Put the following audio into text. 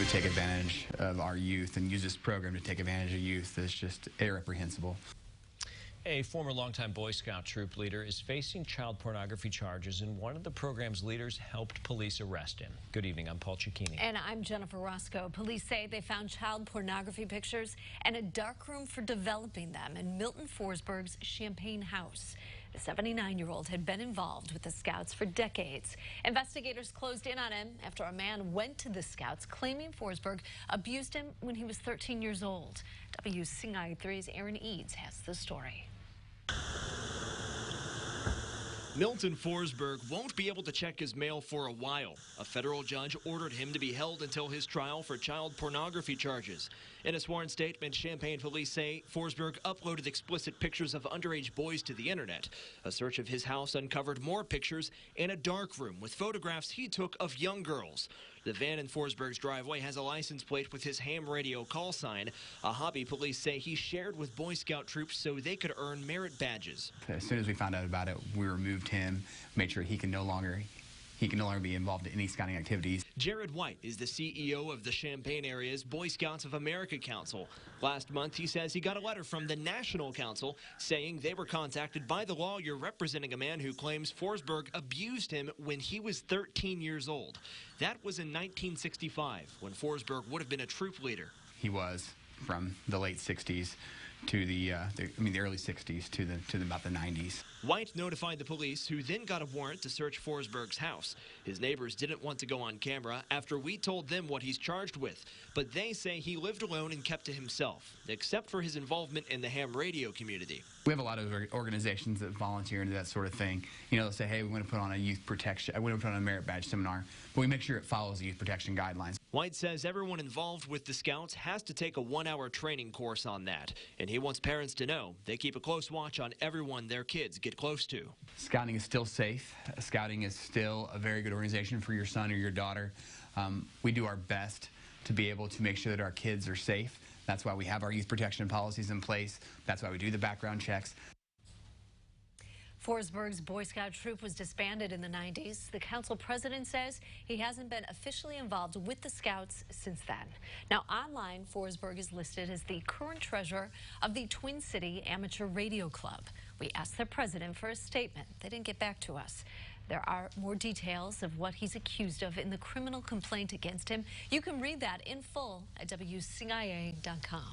would take advantage of our youth and use this program to take advantage of youth is just irreprehensible. A former longtime Boy Scout troop leader is facing child pornography charges, and one of the program's leaders helped police arrest him. Good evening, I'm Paul Cicchini. And I'm Jennifer Roscoe. Police say they found child pornography pictures and a dark room for developing them in Milton Forsberg's Champaign house. The 79-year-old had been involved with the Scouts for decades. Investigators closed in on him after a man went to the Scouts claiming Forsberg abused him when he was 13 years old. WCIA 3's Aaron Eads has the story. Milton Forsberg won't be able to check his mail for a while. A federal judge ordered him to be held until his trial for child pornography charges. In a sworn statement, Champaign police say Forsberg uploaded explicit pictures of underage boys to the internet. A search of his house uncovered more pictures in a dark room with photographs he took of young girls. The van in Forsberg's driveway has a license plate with his ham radio call sign, a hobby police say he shared with Boy Scout troops so they could earn merit badges. As soon as we found out about it, we removed him, made sure he can no longer be involved in any scouting activities. Jared White is the CEO of the Champaign area's Boy Scouts of America Council. Last month, he says he got a letter from the National Council saying they were contacted by the lawyer representing a man who claims Forsberg abused him when he was 13 years old. That was in 1965, when Forsberg would have been a troop leader. He was from the late 60s to the early 60s to about the 90s. White notified the police, who then got a warrant to search Forsberg's house. His neighbors didn't want to go on camera after we told them what he's charged with, but they say he lived alone and kept to himself, except for his involvement in the ham radio community. We have a lot of organizations that volunteer into that sort of thing. You know, they'll say, hey, we want to put on a youth protection, we want to put on a merit badge seminar, but we make sure it follows the youth protection guidelines. White says everyone involved with the Scouts has to take a 1-hour training course on that, and he wants parents to know they keep a close watch on everyone their kids get close to. Scouting is still safe. Scouting is still a very good organization for your son or your daughter. We do our best to be able to make sure that our kids are safe. That's why we have our youth protection policies in place. That's why we do the background checks. Forsberg's Boy Scout troop was disbanded in the 90s. The council president says he hasn't been officially involved with the Scouts since then. Now, online, Forsberg is listed as the current treasurer of the Twin City Amateur Radio Club. We asked their president for a statement. They didn't get back to us. There are more details of what he's accused of in the criminal complaint against him. You can read that in full at WCIA.com.